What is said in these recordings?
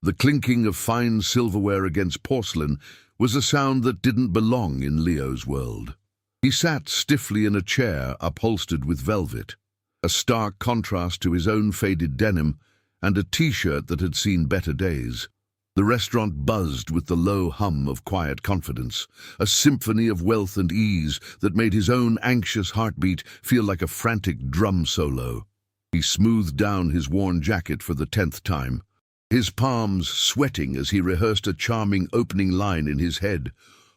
The clinking of fine silverware against porcelain was a sound that didn't belong in Leo's world. He sat stiffly in a chair upholstered with velvet, a stark contrast to his own faded denim and a t-shirt that had seen better days. The restaurant buzzed with the low hum of quiet confidence, a symphony of wealth and ease that made his own anxious heartbeat feel like a frantic drum solo. He smoothed down his worn jacket for the 10th time, his palms sweating as he rehearsed a charming opening line in his head.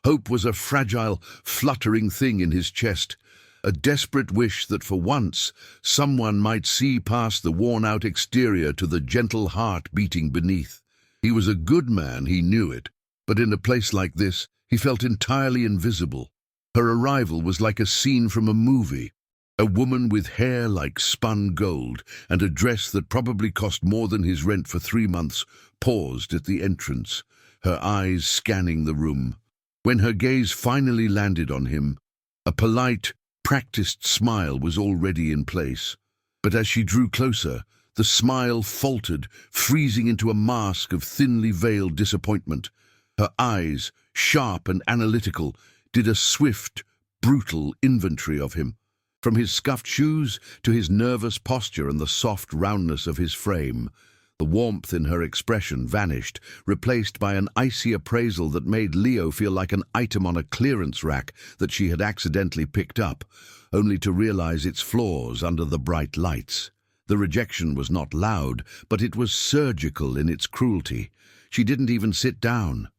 Hope was a fragile, fluttering thing in his chest, a desperate wish that for once someone might see past the worn-out exterior to the gentle heart beating beneath. He was a good man, he knew it, but in a place like this, he felt entirely invisible. Her arrival was like a scene from a movie. A woman with hair like spun gold and a dress that probably cost more than his rent for 3 months paused at the entrance, her eyes scanning the room. When her gaze finally landed on him, a polite, practiced smile was already in place. But as she drew closer, the smile faltered, freezing into a mask of thinly veiled disappointment. Her eyes, sharp and analytical, did a swift, brutal inventory of him. From his scuffed shoes to his nervous posture and the soft roundness of his frame, the warmth in her expression vanished, replaced by an icy appraisal that made Leo feel like an item on a clearance rack that she had accidentally picked up, only to realize its flaws under the bright lights. The rejection was not loud, but it was surgical in its cruelty. She didn't even sit down,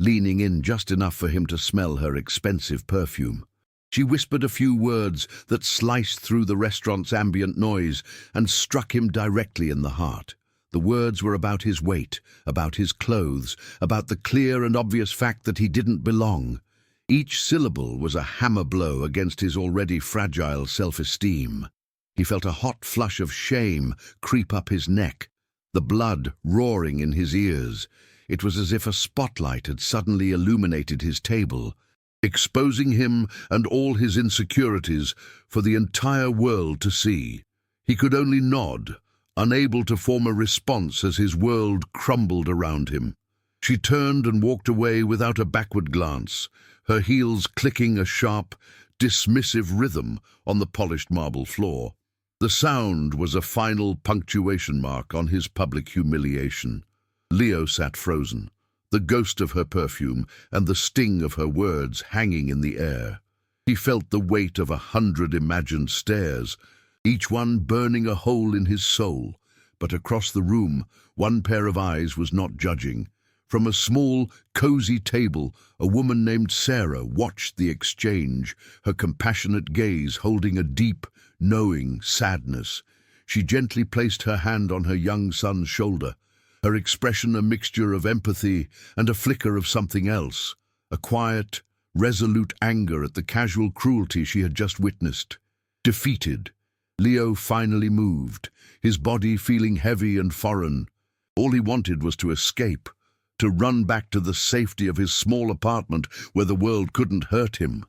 leaning in just enough for him to smell her expensive perfume. She whispered a few words that sliced through the restaurant's ambient noise and struck him directly in the heart. The words were about his weight, about his clothes, about the clear and obvious fact that he didn't belong. Each syllable was a hammer blow against his already fragile self-esteem. He felt a hot flush of shame creep up his neck, the blood roaring in his ears. It was as if a spotlight had suddenly illuminated his table, exposing him and all his insecurities for the entire world to see. He could only nod, unable to form a response as his world crumbled around him. She turned and walked away without a backward glance, her heels clicking a sharp, dismissive rhythm on the polished marble floor. The sound was a final punctuation mark on his public humiliation. Leo sat frozen, the ghost of her perfume and the sting of her words hanging in the air. He felt the weight of 100 imagined stares, each one burning a hole in his soul. But across the room, one pair of eyes was not judging. From a small, cozy table, a woman named Sarah watched the exchange, her compassionate gaze holding a deep, knowing sadness. She gently placed her hand on her young son's shoulder, her expression a mixture of empathy and a flicker of something else, a quiet, resolute anger at the casual cruelty she had just witnessed. Defeated, Leo finally moved, his body feeling heavy and foreign. All he wanted was to escape, to run back to the safety of his small apartment where the world couldn't hurt him.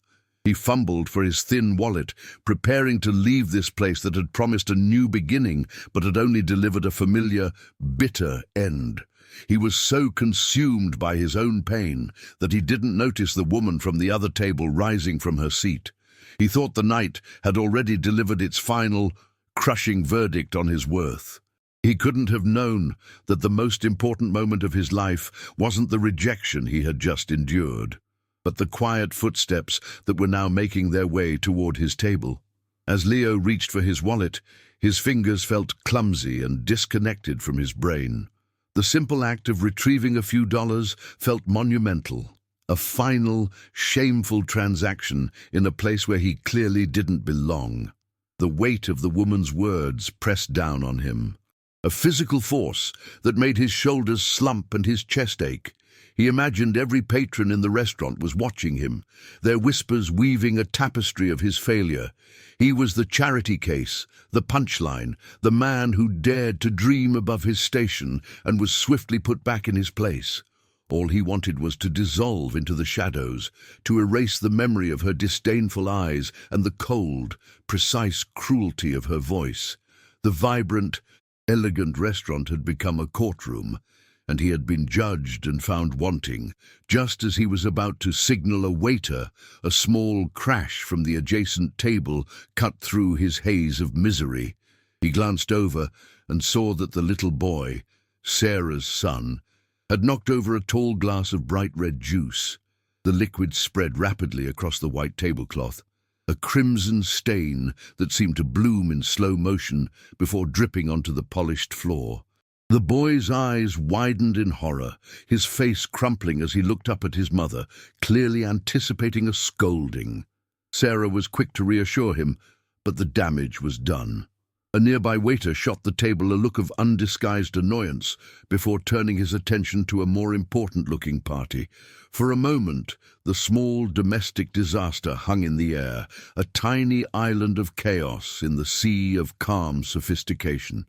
He fumbled for his thin wallet, preparing to leave this place that had promised a new beginning but had only delivered a familiar, bitter end. He was so consumed by his own pain that he didn't notice the woman from the other table rising from her seat. He thought the night had already delivered its final, crushing verdict on his worth. He couldn't have known that the most important moment of his life wasn't the rejection he had just endured, but the quiet footsteps that were now making their way toward his table. As Leo reached for his wallet, his fingers felt clumsy and disconnected from his brain. The simple act of retrieving a few dollars felt monumental, a final, shameful transaction in a place where he clearly didn't belong. The weight of the woman's words pressed down on him, a physical force that made his shoulders slump and his chest ache. He imagined every patron in the restaurant was watching him, their whispers weaving a tapestry of his failure. He was the charity case, the punchline, the man who dared to dream above his station and was swiftly put back in his place. All he wanted was to dissolve into the shadows, to erase the memory of her disdainful eyes and the cold, precise cruelty of her voice. The vibrant, elegant restaurant had become a courtroom, and he had been judged and found wanting. Just as he was about to signal a waiter, a small crash from the adjacent table cut through his haze of misery. He glanced over and saw that the little boy, Sarah's son, had knocked over a tall glass of bright red juice. The liquid spread rapidly across the white tablecloth, a crimson stain that seemed to bloom in slow motion before dripping onto the polished floor. The boy's eyes widened in horror, his face crumpling as he looked up at his mother, clearly anticipating a scolding. Sarah was quick to reassure him, but the damage was done. A nearby waiter shot the table a look of undisguised annoyance before turning his attention to a more important-looking party. For a moment, the small domestic disaster hung in the air, a tiny island of chaos in the sea of calm sophistication.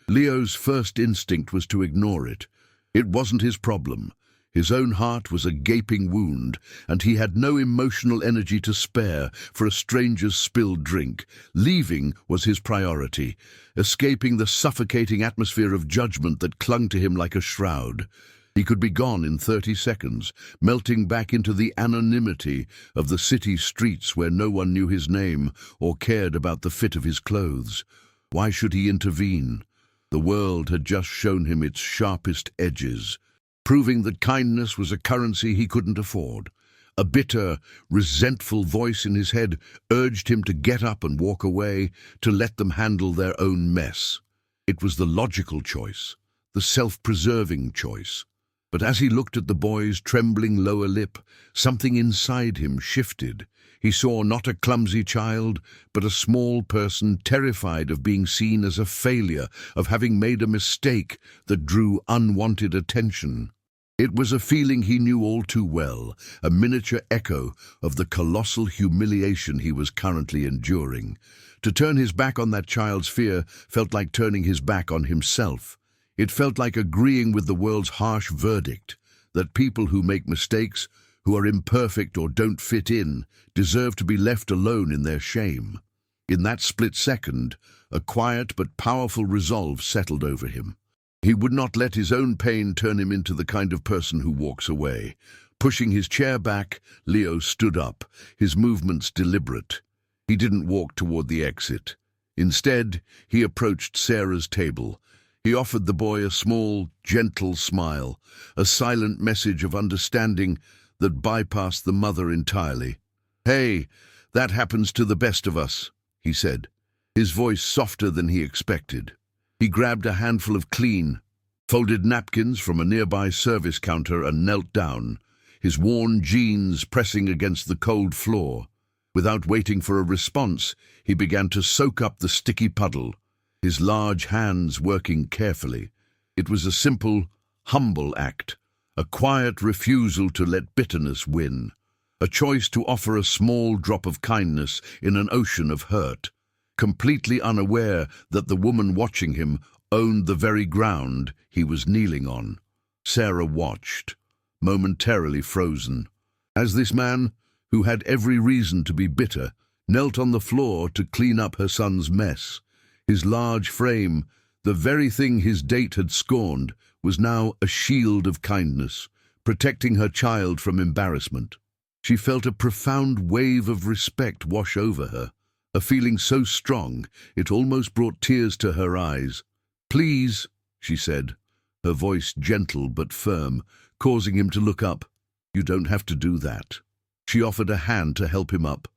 Leo's first instinct was to ignore it. It wasn't his problem. His own heart was a gaping wound, and he had no emotional energy to spare for a stranger's spilled drink. Leaving was his priority, escaping the suffocating atmosphere of judgment that clung to him like a shroud. He could be gone in 30 seconds, melting back into the anonymity of the city streets where no one knew his name or cared about the fit of his clothes. Why should he intervene? The world had just shown him its sharpest edges, proving that kindness was a currency he couldn't afford. A bitter, resentful voice in his head urged him to get up and walk away, to let them handle their own mess. It was the logical choice, the self-preserving choice. But as he looked at the boy's trembling lower lip, something inside him shifted. He saw not a clumsy child, but a small person terrified of being seen as a failure, of having made a mistake that drew unwanted attention. It was a feeling he knew all too well, a miniature echo of the colossal humiliation he was currently enduring. To turn his back on that child's fear felt like turning his back on himself. It felt like agreeing with the world's harsh verdict, that people who make mistakes, who are imperfect or don't fit in, deserve to be left alone in their shame. In that split second, a quiet but powerful resolve settled over him. He would not let his own pain turn him into the kind of person who walks away. Pushing his chair back, Leo stood up, his movements deliberate. He didn't walk toward the exit. Instead, he approached Sarah's table. He offered the boy a small, gentle smile, a silent message of understanding that bypassed the mother entirely. "Hey, that happens to the best of us," he said, his voice softer than he expected. He grabbed a handful of clean, folded napkins from a nearby service counter and knelt down, his worn jeans pressing against the cold floor. Without waiting for a response, he began to soak up the sticky puddle, his large hands working carefully. It was a simple, humble act, a quiet refusal to let bitterness win, a choice to offer a small drop of kindness in an ocean of hurt, completely unaware that the woman watching him owned the very ground he was kneeling on. Sarah watched, momentarily frozen, as this man, who had every reason to be bitter, knelt on the floor to clean up her son's mess. His large frame, the very thing his date had scorned, was now a shield of kindness, protecting her child from embarrassment. She felt a profound wave of respect wash over her, a feeling so strong it almost brought tears to her eyes. "Please," she said, her voice gentle but firm, causing him to look up. "You don't have to do that." She offered a hand to help him up,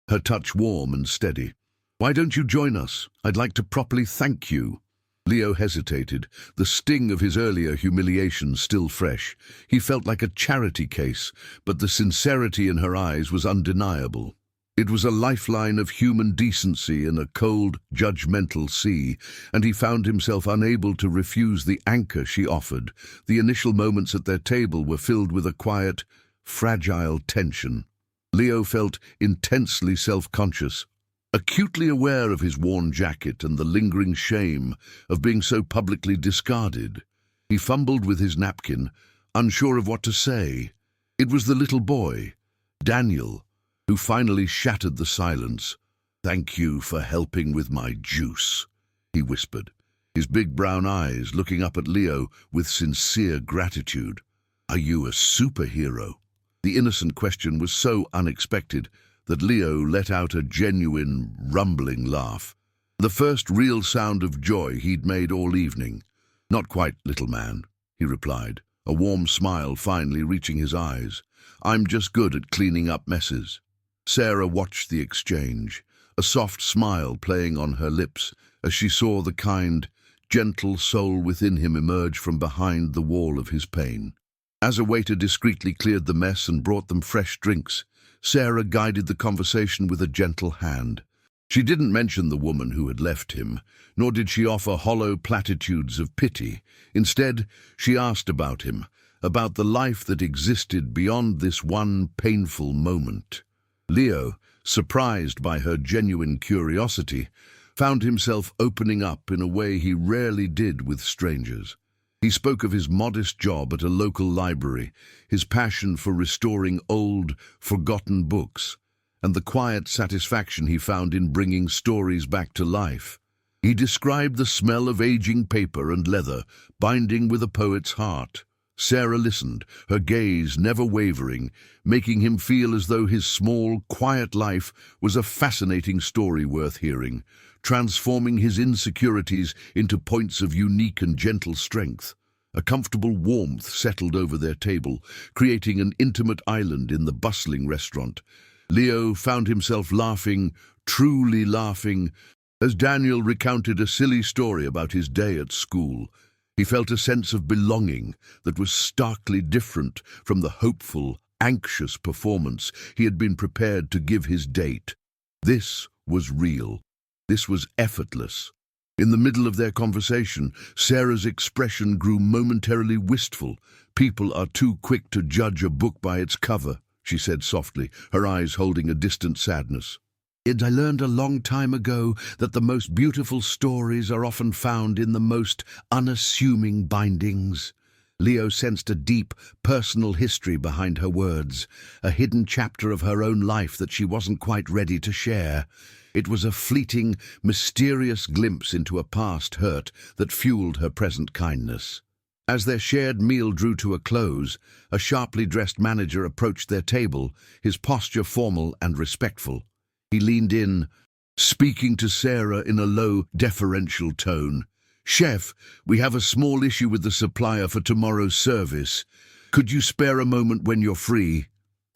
her touch warm and steady. "Why don't you join us? I'd like to properly thank you." Leo hesitated, the sting of his earlier humiliation still fresh. He felt like a charity case, but the sincerity in her eyes was undeniable. It was a lifeline of human decency in a cold, judgmental sea, and he found himself unable to refuse the anchor she offered. The initial moments at their table were filled with a quiet, fragile tension. Leo felt intensely self-conscious, acutely aware of his worn jacket and the lingering shame of being so publicly discarded. He fumbled with his napkin, unsure of what to say. It was the little boy, Daniel, who finally shattered the silence. "Thank you for helping with my juice," he whispered, his big brown eyes looking up at Leo with sincere gratitude. "Are you a superhero?" The innocent question was so unexpected that Leo let out a genuine, rumbling laugh. The first real sound of joy he'd made all evening. "Not quite, little man," he replied, a warm smile finally reaching his eyes. "I'm just good at cleaning up messes." Sarah watched the exchange, a soft smile playing on her lips as she saw the kind, gentle soul within him emerge from behind the wall of his pain. As a waiter discreetly cleared the mess and brought them fresh drinks, Sarah guided the conversation with a gentle hand. She didn't mention the woman who had left him, nor did she offer hollow platitudes of pity. Instead, she asked about him, about the life that existed beyond this one painful moment. Leo, surprised by her genuine curiosity, found himself opening up in a way he rarely did with strangers. He spoke of his modest job at a local library, his passion for restoring old, forgotten books, and the quiet satisfaction he found in bringing stories back to life. He described the smell of aging paper and leather, binding with a poet's heart. Sarah listened, her gaze never wavering, making him feel as though his small, quiet life was a fascinating story worth hearing, transforming his insecurities into points of unique and gentle strength. A comfortable warmth settled over their table, creating an intimate island in the bustling restaurant. Leo found himself laughing, truly laughing, as Daniel recounted a silly story about his day at school. He felt a sense of belonging that was starkly different from the hopeful, anxious performance he had been prepared to give his date. This was real. This was effortless. In the middle of their conversation, Sarah's expression grew momentarily wistful. "People are too quick to judge a book by its cover," she said softly, her eyes holding a distant sadness. "And I learned a long time ago that the most beautiful stories are often found in the most unassuming bindings." Leo sensed a deep, personal history behind her words, a hidden chapter of her own life that she wasn't quite ready to share. It was a fleeting, mysterious glimpse into a past hurt that fueled her present kindness. As their shared meal drew to a close, a sharply dressed manager approached their table, his posture formal and respectful. He leaned in, speaking to Sarah in a low, deferential tone. "Chef, we have a small issue with the supplier for tomorrow's service. Could you spare a moment when you're free?"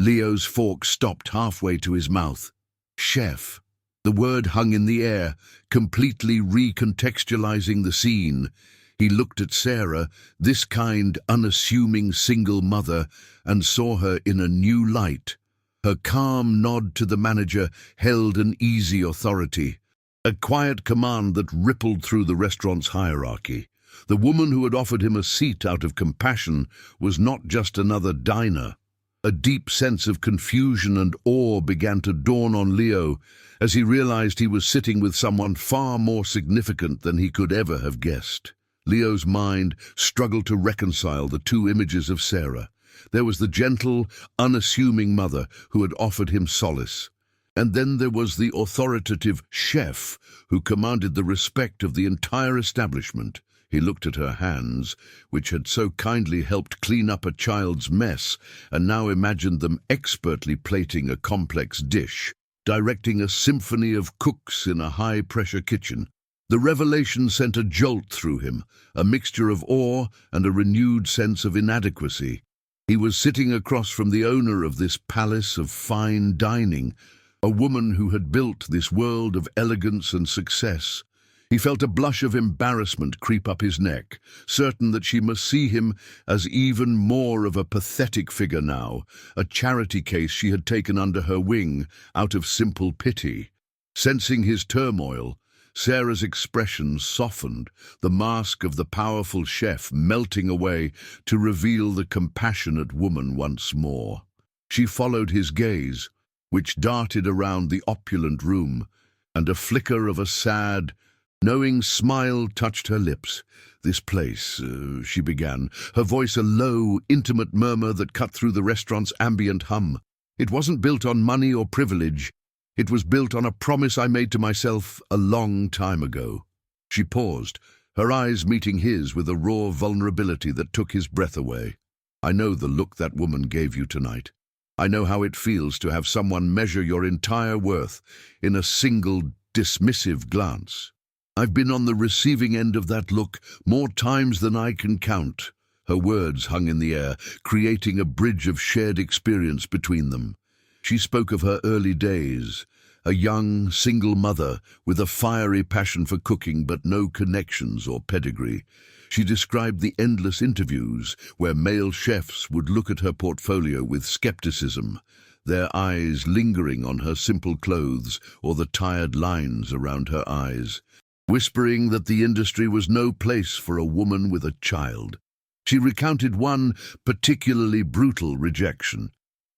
Leo's fork stopped halfway to his mouth. "Chef." The word hung in the air, completely recontextualizing the scene. He looked at Sarah, this kind, unassuming single mother, and saw her in a new light. Her calm nod to the manager held an easy authority, a quiet command that rippled through the restaurant's hierarchy. The woman who had offered him a seat out of compassion was not just another diner. A deep sense of confusion and awe began to dawn on Leo as he realized he was sitting with someone far more significant than he could ever have guessed. Leo's mind struggled to reconcile the two images of Sarah. There was the gentle, unassuming mother who had offered him solace. And then there was the authoritative chef who commanded the respect of the entire establishment. He looked at her hands, which had so kindly helped clean up a child's mess, and now imagined them expertly plating a complex dish, directing a symphony of cooks in a high-pressure kitchen. The revelation sent a jolt through him, a mixture of awe and a renewed sense of inadequacy. He was sitting across from the owner of this palace of fine dining, a woman who had built this world of elegance and success. He felt a blush of embarrassment creep up his neck, certain that she must see him as even more of a pathetic figure now, a charity case she had taken under her wing out of simple pity. Sensing his turmoil, Sarah's expression softened, the mask of the powerful chef melting away to reveal the compassionate woman once more. She followed his gaze, which darted around the opulent room, and a flicker of a sad, knowing smile touched her lips. "This place," she began, her voice a low, intimate murmur that cut through the restaurant's ambient hum. "It wasn't built on money or privilege. It was built on a promise I made to myself a long time ago." She paused, her eyes meeting his with a raw vulnerability that took his breath away. "I know the look that woman gave you tonight. I know how it feels to have someone measure your entire worth in a single, dismissive glance. I've been on the receiving end of that look more times than I can count." Her words hung in the air, creating a bridge of shared experience between them. She spoke of her early days, a young, single mother with a fiery passion for cooking but no connections or pedigree. She described the endless interviews where male chefs would look at her portfolio with skepticism, their eyes lingering on her simple clothes or the tired lines around her eyes, whispering that the industry was no place for a woman with a child. She recounted one particularly brutal rejection.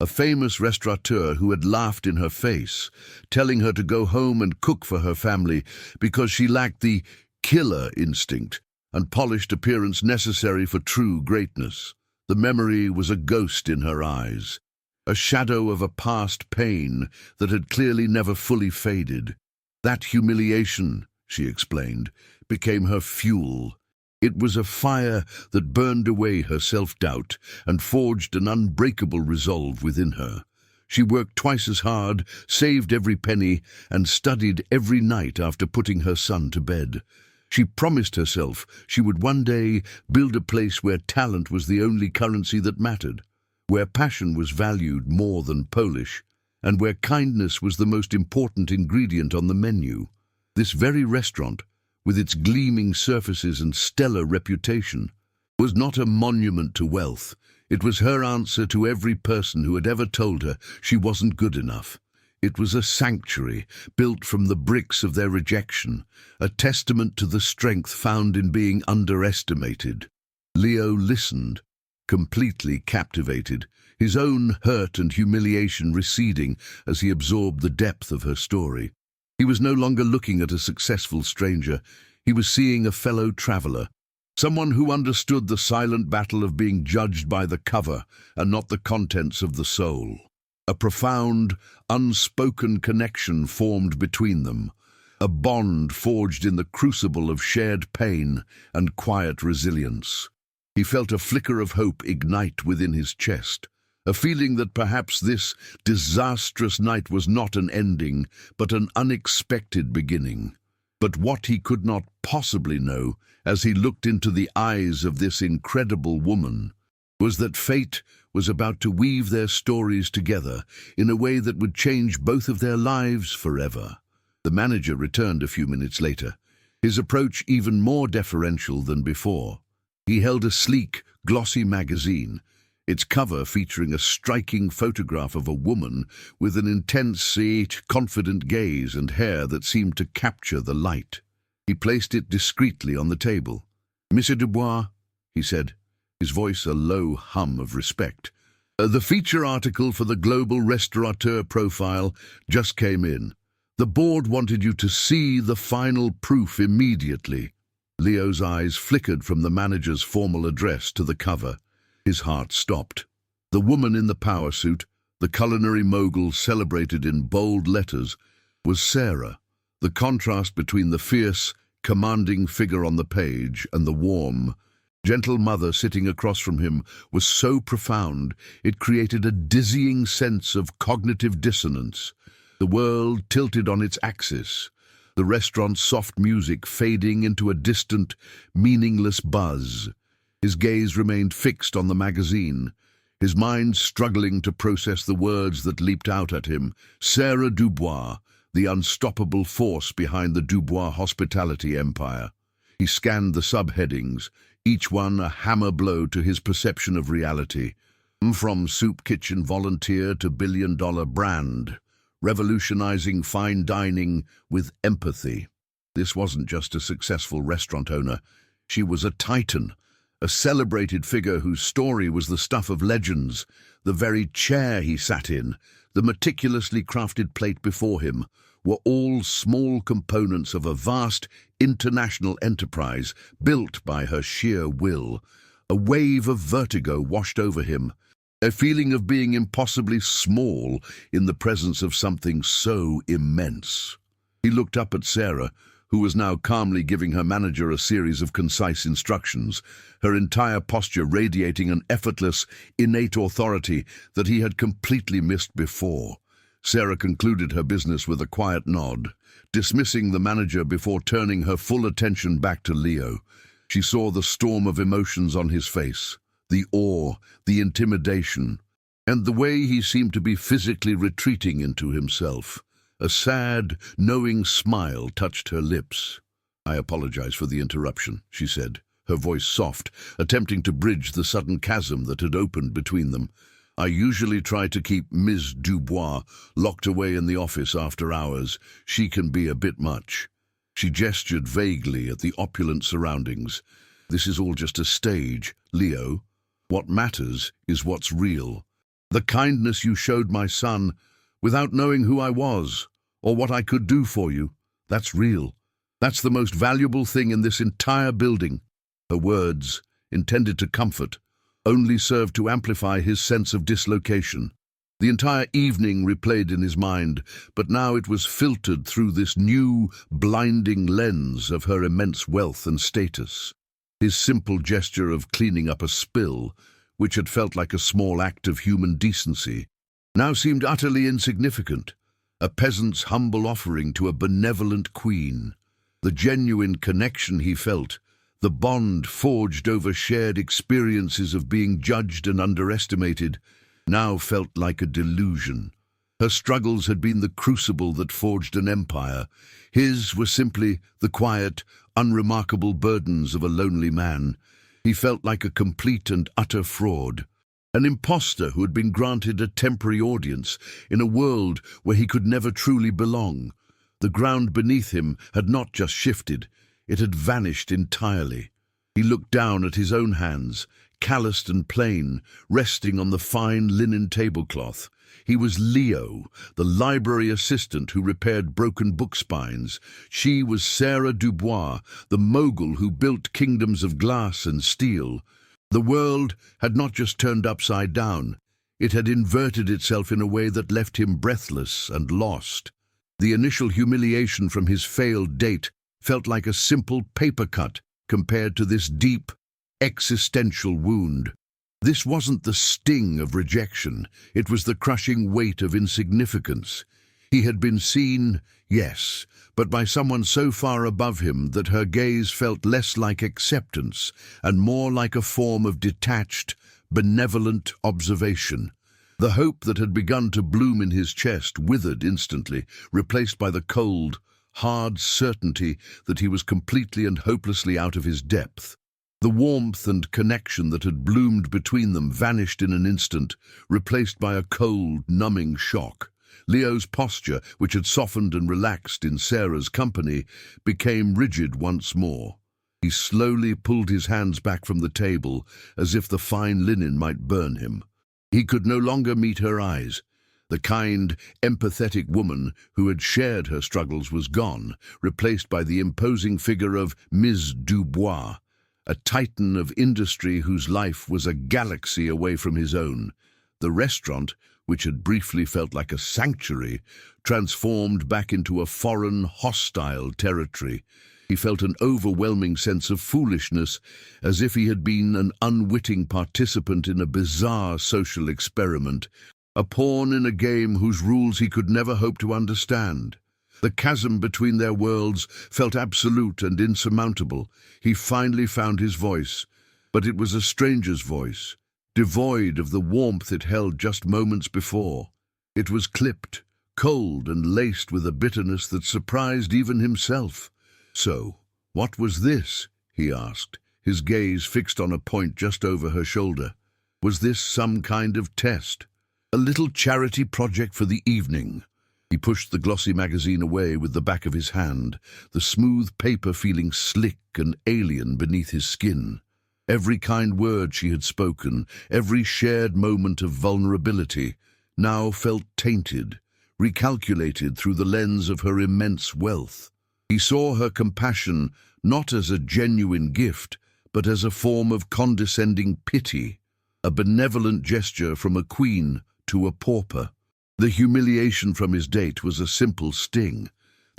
A famous restaurateur who had laughed in her face, telling her to go home and cook for her family because she lacked the killer instinct and polished appearance necessary for true greatness. The memory was a ghost in her eyes, a shadow of a past pain that had clearly never fully faded. That humiliation, she explained, became her fuel. It was a fire that burned away her self-doubt and forged an unbreakable resolve within her. She worked twice as hard, saved every penny, and studied every night after putting her son to bed. She promised herself she would one day build a place where talent was the only currency that mattered, where passion was valued more than polish, and where kindness was the most important ingredient on the menu. This very restaurant, with its gleaming surfaces and stellar reputation, was not a monument to wealth. It was her answer to every person who had ever told her she wasn't good enough. It was a sanctuary built from the bricks of their rejection, a testament to the strength found in being underestimated. Leo listened, completely captivated, his own hurt and humiliation receding as he absorbed the depth of her story. He was no longer looking at a successful stranger. He was seeing a fellow traveler, someone who understood the silent battle of being judged by the cover and not the contents of the soul. A profound, unspoken connection formed between them, a bond forged in the crucible of shared pain and quiet resilience. He felt a flicker of hope ignite within his chest, a feeling that perhaps this disastrous night was not an ending, but an unexpected beginning. But what he could not possibly know, as he looked into the eyes of this incredible woman, was that fate was about to weave their stories together in a way that would change both of their lives forever. The manager returned a few minutes later, his approach even more deferential than before. He held a sleek, glossy magazine, its cover featuring a striking photograph of a woman with an intense, confident gaze and hair that seemed to capture the light. He placed it discreetly on the table. "Monsieur Dubois," he said, his voice a low hum of respect. "The feature article for the Global Restaurateur profile just came in. The board wanted you to see the final proof immediately." Leo's eyes flickered from the manager's formal address to the cover. His heart stopped. The woman in the power suit, the culinary mogul celebrated in bold letters, was Sarah. The contrast between the fierce, commanding figure on the page and the warm, gentle mother sitting across from him was so profound it created a dizzying sense of cognitive dissonance. The world tilted on its axis, the restaurant's soft music fading into a distant, meaningless buzz. His gaze remained fixed on the magazine, his mind struggling to process the words that leaped out at him. Sarah Dubois, the unstoppable force behind the Dubois hospitality empire. He scanned the subheadings, each one a hammer blow to his perception of reality. From soup kitchen volunteer to billion-dollar brand, revolutionizing fine dining with empathy. This wasn't just a successful restaurant owner. She was a titan, a celebrated figure whose story was the stuff of legends. The very chair he sat in, the meticulously crafted plate before him, were all small components of a vast international enterprise built by her sheer will. A wave of vertigo washed over him, a feeling of being impossibly small in the presence of something so immense. He looked up at Sarah, who was now calmly giving her manager a series of concise instructions, her entire posture radiating an effortless, innate authority that he had completely missed before. Sarah concluded her business with a quiet nod, dismissing the manager before turning her full attention back to Leo. She saw the storm of emotions on his face, the awe, the intimidation, and the way he seemed to be physically retreating into himself. A sad, knowing smile touched her lips. "I apologize for the interruption," she said, her voice soft, attempting to bridge the sudden chasm that had opened between them. "I usually try to keep Ms. Dubois locked away in the office after hours. She can be a bit much." She gestured vaguely at the opulent surroundings. "This is all just a stage, Leo. What matters is what's real. The kindness you showed my son, without knowing who I was, or what I could do for you, that's real. That's the most valuable thing in this entire building." Her words, intended to comfort, only served to amplify his sense of dislocation. The entire evening replayed in his mind, but now it was filtered through this new, blinding lens of her immense wealth and status. His simple gesture of cleaning up a spill, which had felt like a small act of human decency, now seemed utterly insignificant, a peasant's humble offering to a benevolent queen. The genuine connection he felt, the bond forged over shared experiences of being judged and underestimated, now felt like a delusion. Her struggles had been the crucible that forged an empire. His were simply the quiet, unremarkable burdens of a lonely man. He felt like a complete and utter fraud, an imposter who had been granted a temporary audience in a world where he could never truly belong. The ground beneath him had not just shifted, it had vanished entirely. He looked down at his own hands, calloused and plain, resting on the fine linen tablecloth. He was Leo, the library assistant who repaired broken book spines. She was Sarah Dubois, the mogul who built kingdoms of glass and steel. The world had not just turned upside down, it had inverted itself in a way that left him breathless and lost. The initial humiliation from his failed date felt like a simple paper cut compared to this deep, existential wound. This wasn't the sting of rejection, it was the crushing weight of insignificance. He had been seen, yes, but by someone so far above him that her gaze felt less like acceptance and more like a form of detached, benevolent observation. The hope that had begun to bloom in his chest withered instantly, replaced by the cold, hard certainty that he was completely and hopelessly out of his depth. The warmth and connection that had bloomed between them vanished in an instant, replaced by a cold, numbing shock. Leo's posture, which had softened and relaxed in Sarah's company, became rigid once more. He slowly pulled his hands back from the table, as if the fine linen might burn him. He could no longer meet her eyes. The kind, empathetic woman who had shared her struggles was gone, replaced by the imposing figure of Ms. Dubois, a titan of industry whose life was a galaxy away from his own. The restaurant, which had briefly felt like a sanctuary, transformed back into a foreign, hostile territory. He felt an overwhelming sense of foolishness, as if he had been an unwitting participant in a bizarre social experiment, a pawn in a game whose rules he could never hope to understand. The chasm between their worlds felt absolute and insurmountable. He finally found his voice, but it was a stranger's voice, devoid of the warmth it held just moments before. It was clipped, cold, and laced with a bitterness that surprised even himself. "So, what was this?" he asked, his gaze fixed on a point just over her shoulder. Was this some kind of test? A little charity project for the evening? He pushed the glossy magazine away with the back of his hand, the smooth paper feeling slick and alien beneath his skin. Every kind word she had spoken, every shared moment of vulnerability, now felt tainted, recalculated through the lens of her immense wealth. He saw her compassion not as a genuine gift, but as a form of condescending pity, a benevolent gesture from a queen to a pauper. The humiliation from his date was a simple sting.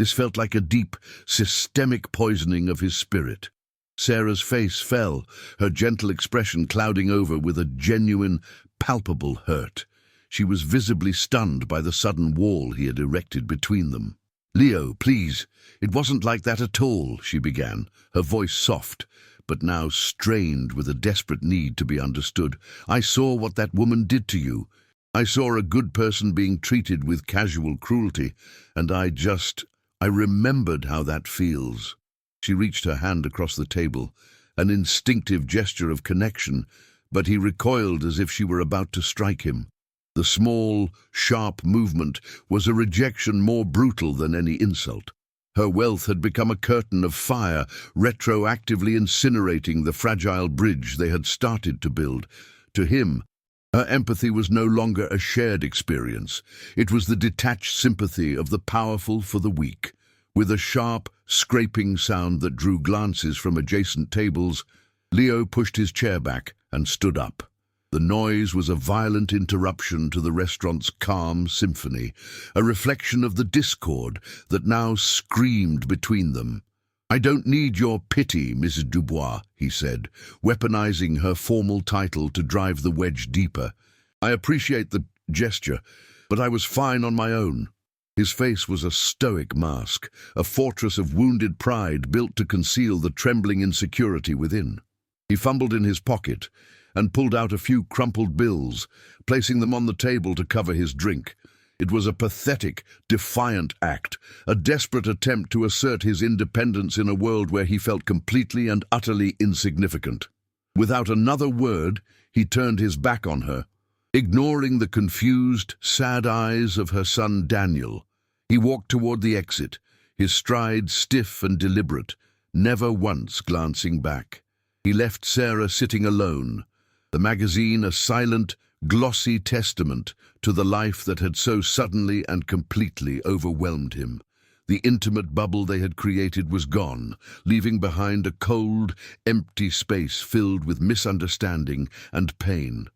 This felt like a deep, systemic poisoning of his spirit. Sarah's face fell, her gentle expression clouding over with a genuine, palpable hurt. She was visibly stunned by the sudden wall he had erected between them. "Leo, please, it wasn't like that at all," she began, her voice soft, but now strained with a desperate need to be understood. "I saw what that woman did to you. I saw a good person being treated with casual cruelty, and I remembered how that feels." She reached her hand across the table, an instinctive gesture of connection, but he recoiled as if she were about to strike him. The small, sharp movement was a rejection more brutal than any insult. Her wealth had become a curtain of fire, retroactively incinerating the fragile bridge they had started to build. To him, her empathy was no longer a shared experience. It was the detached sympathy of the powerful for the weak. With a sharp, scraping sound that drew glances from adjacent tables, Leo pushed his chair back and stood up. The noise was a violent interruption to the restaurant's calm symphony, a reflection of the discord that now screamed between them. "I don't need your pity, Mrs. Dubois," he said, weaponizing her formal title to drive the wedge deeper. "I appreciate the gesture, but I was fine on my own." His face was a stoic mask, a fortress of wounded pride built to conceal the trembling insecurity within. He fumbled in his pocket and pulled out a few crumpled bills, placing them on the table to cover his drink. It was a pathetic, defiant act, a desperate attempt to assert his independence in a world where he felt completely and utterly insignificant. Without another word, he turned his back on her, ignoring the confused, sad eyes of her son Daniel. He walked toward the exit, his stride stiff and deliberate, never once glancing back. He left Sarah sitting alone, the magazine a silent, glossy testament to the life that had so suddenly and completely overwhelmed him. The intimate bubble they had created was gone, leaving behind a cold, empty space filled with misunderstanding and pain.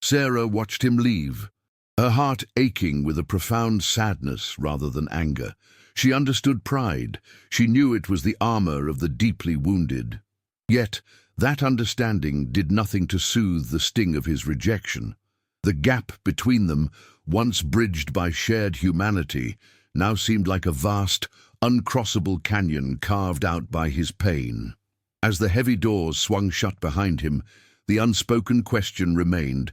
Sarah watched him leave, her heart aching with a profound sadness rather than anger. She understood pride. She knew it was the armor of the deeply wounded. Yet, that understanding did nothing to soothe the sting of his rejection. The gap between them, once bridged by shared humanity, now seemed like a vast, uncrossable canyon carved out by his pain. As the heavy doors swung shut behind him, the unspoken question remained,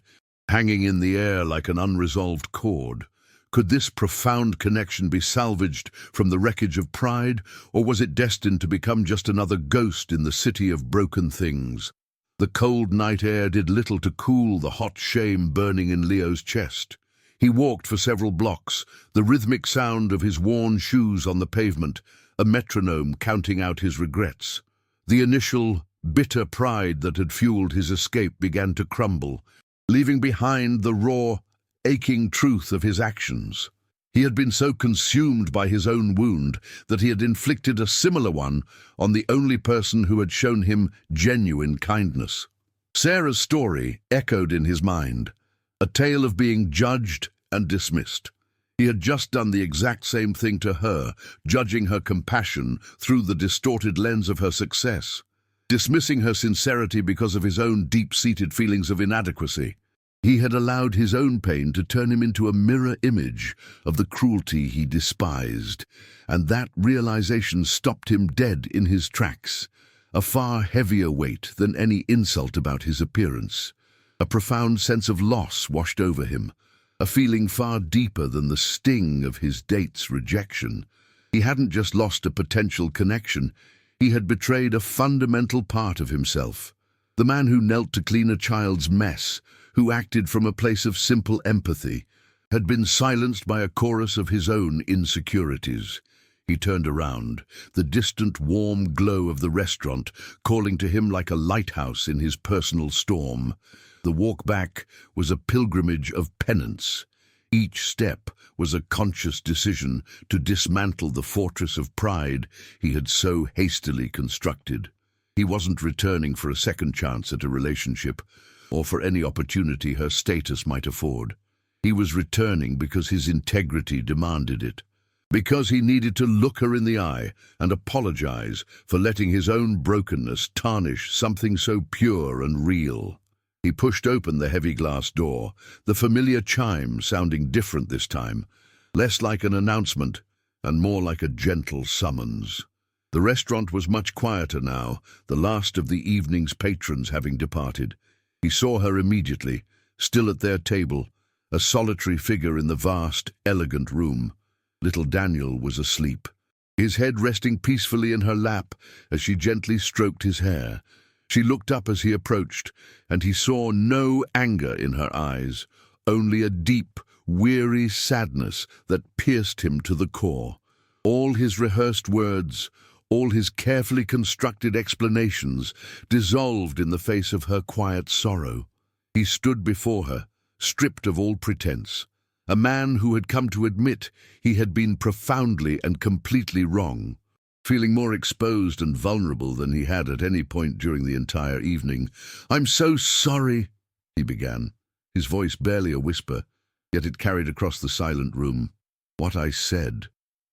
hanging in the air like an unresolved chord. Could this profound connection be salvaged from the wreckage of pride, or was it destined to become just another ghost in the city of broken things? The cold night air did little to cool the hot shame burning in Leo's chest. He walked for several blocks, the rhythmic sound of his worn shoes on the pavement, a metronome counting out his regrets. The initial, bitter pride that had fueled his escape began to crumble, leaving behind the raw, aching truth of his actions. He had been so consumed by his own wound that he had inflicted a similar one on the only person who had shown him genuine kindness. Sarah's story echoed in his mind, a tale of being judged and dismissed. He had just done the exact same thing to her, judging her compassion through the distorted lens of her success, dismissing her sincerity because of his own deep-seated feelings of inadequacy. He had allowed his own pain to turn him into a mirror image of the cruelty he despised, and that realization stopped him dead in his tracks, a far heavier weight than any insult about his appearance. A profound sense of loss washed over him, a feeling far deeper than the sting of his date's rejection. He hadn't just lost a potential connection, he had betrayed a fundamental part of himself. The man who knelt to clean a child's mess, who acted from a place of simple empathy, had been silenced by a chorus of his own insecurities. He turned around, the distant warm glow of the restaurant calling to him like a lighthouse in his personal storm. The walk back was a pilgrimage of penance. Each step was a conscious decision to dismantle the fortress of pride he had so hastily constructed. He wasn't returning for a second chance at a relationship, or for any opportunity her status might afford. He was returning because his integrity demanded it. because he needed to look her in the eye and apologize for letting his own brokenness tarnish something so pure and real. He pushed open the heavy glass door, the familiar chime sounding different this time, less like an announcement and more like a gentle summons. The restaurant was much quieter now, the last of the evening's patrons having departed. He saw her immediately, still at their table, a solitary figure in the vast, elegant room. Little Daniel was asleep, his head resting peacefully in her lap as she gently stroked his hair. She looked up as he approached, and he saw no anger in her eyes, only a deep, weary sadness that pierced him to the core. All his rehearsed words, all his carefully constructed explanations, dissolved in the face of her quiet sorrow. He stood before her, stripped of all pretense, a man who had come to admit he had been profoundly and completely wrong, feeling more exposed and vulnerable than he had at any point during the entire evening. "I'm so sorry," he began, his voice barely a whisper, yet it carried across the silent room. "What I said,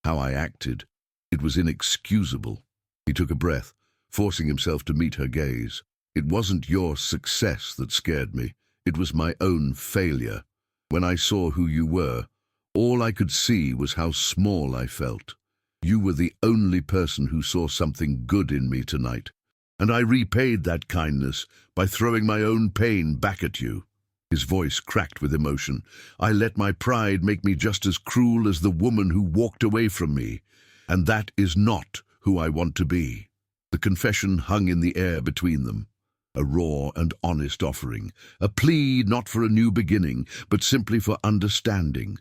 how I acted, it was inexcusable." He took a breath, forcing himself to meet her gaze. "It wasn't your success that scared me, it was my own failure. When I saw who you were, all I could see was how small I felt. You were the only person who saw something good in me tonight, and I repaid that kindness by throwing my own pain back at you." His voice cracked with emotion. "I let my pride make me just as cruel as the woman who walked away from me, and that is not who I want to be." The confession hung in the air between them, a raw and honest offering, a plea not for a new beginning, but simply for understanding.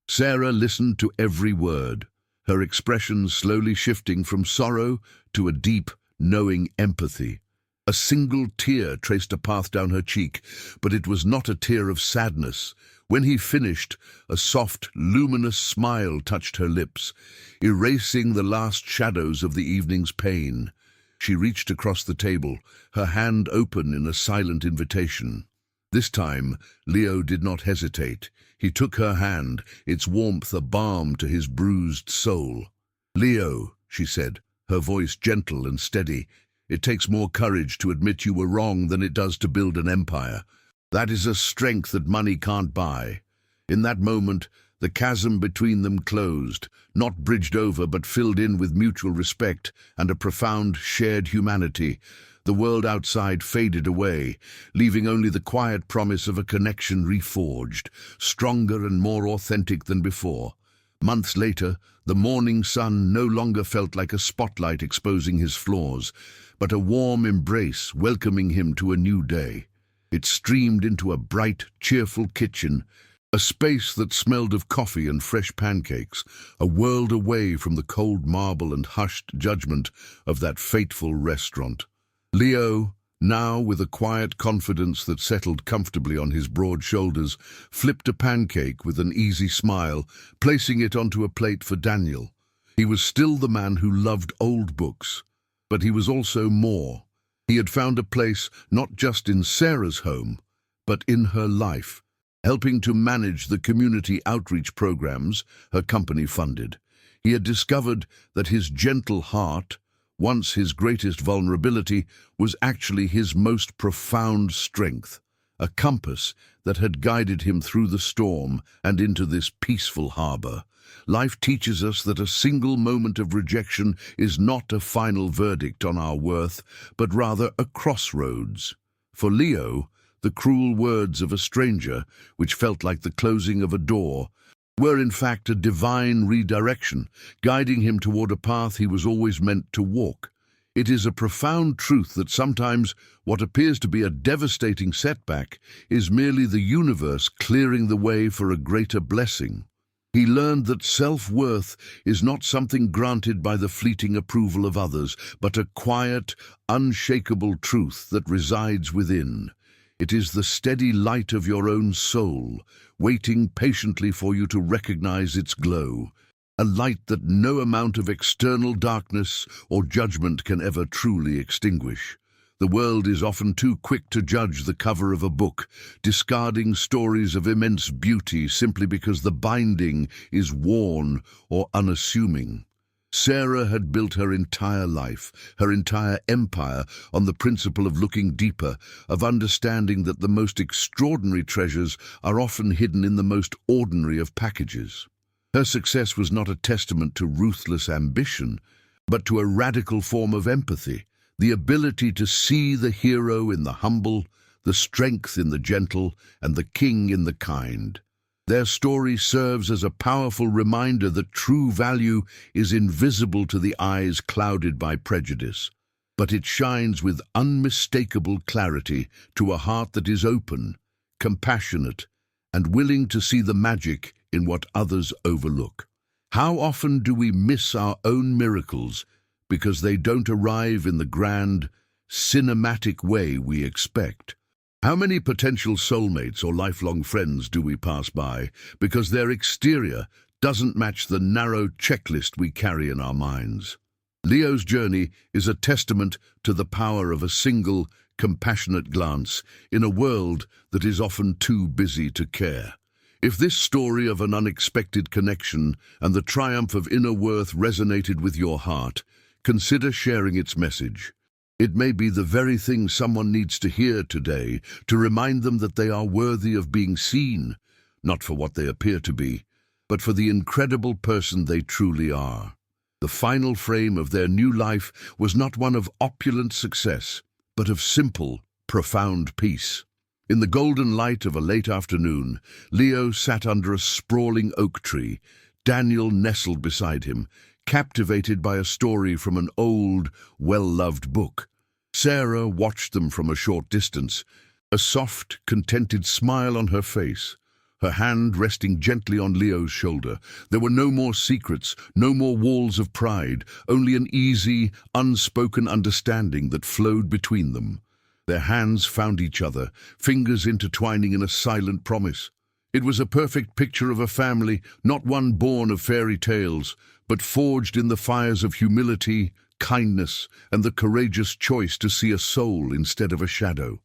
Sarah listened to every word, her expression slowly shifting from sorrow to a deep, knowing empathy. A single tear traced a path down her cheek, but it was not a tear of sadness. When he finished, a soft, luminous smile touched her lips, erasing the last shadows of the evening's pain. She reached across the table, her hand open in a silent invitation. This time, Leo did not hesitate. He took her hand, its warmth a balm to his bruised soul. "Leo," she said, her voice gentle and steady, "it takes more courage to admit you were wrong than it does to build an empire. That is a strength that money can't buy." In that moment, the chasm between them closed, not bridged over but filled in with mutual respect and a profound shared humanity. The world outside faded away, leaving only the quiet promise of a connection reforged, stronger and more authentic than before. Months later, the morning sun no longer felt like a spotlight exposing his flaws, but a warm embrace welcoming him to a new day. It streamed into a bright, cheerful kitchen, a space that smelled of coffee and fresh pancakes, a world away from the cold marble and hushed judgment of that fateful restaurant. Leo, now with a quiet confidence that settled comfortably on his broad shoulders, flipped a pancake with an easy smile, placing it onto a plate for Daniel. He was still the man who loved old books, but he was also more. He had found a place not just in Sarah's home, but in her life, helping to manage the community outreach programs her company funded. He had discovered that his gentle heart, once his greatest vulnerability, was actually his most profound strength, a compass that had guided him through the storm and into this peaceful harbor. Life teaches us that a single moment of rejection is not a final verdict on our worth, but rather a crossroads. For Leo, the cruel words of a stranger, which felt like the closing of a door, were in fact a divine redirection, guiding him toward a path he was always meant to walk. It is a profound truth that sometimes what appears to be a devastating setback is merely the universe clearing the way for a greater blessing. He learned that self-worth is not something granted by the fleeting approval of others, but a quiet, unshakable truth that resides within. It is the steady light of your own soul, waiting patiently for you to recognize its glow, a light that no amount of external darkness or judgment can ever truly extinguish. The world is often too quick to judge the cover of a book, discarding stories of immense beauty simply because the binding is worn or unassuming. Sarah had built her entire life, her entire empire, on the principle of looking deeper, of understanding that the most extraordinary treasures are often hidden in the most ordinary of packages. Her success was not a testament to ruthless ambition, but to a radical form of empathy, the ability to see the hero in the humble, the strength in the gentle, and the king in the kind. Their story serves as a powerful reminder that true value is invisible to the eyes clouded by prejudice, but it shines with unmistakable clarity to a heart that is open, compassionate, and willing to see the magic in what others overlook. How often do we miss our own miracles because they don't arrive in the grand, cinematic way we expect? How many potential soulmates or lifelong friends do we pass by because their exterior doesn't match the narrow checklist we carry in our minds? Leo's journey is a testament to the power of a single, compassionate glance in a world that is often too busy to care. If this story of an unexpected connection and the triumph of inner worth resonated with your heart, consider sharing its message. It may be the very thing someone needs to hear today to remind them that they are worthy of being seen, not for what they appear to be, but for the incredible person they truly are. The final frame of their new life was not one of opulent success, but of simple, profound peace. In the golden light of a late afternoon, Leo sat under a sprawling oak tree. Daniel nestled beside him, captivated by a story from an old, well-loved book. Sarah watched them from a short distance, a soft, contented smile on her face, her hand resting gently on Leo's shoulder. There were no more secrets, no more walls of pride, only an easy, unspoken understanding that flowed between them. Their hands found each other, fingers intertwining in a silent promise. It was a perfect picture of a family, not one born of fairy tales, but forged in the fires of humility, kindness, and the courageous choice to see a soul instead of a shadow.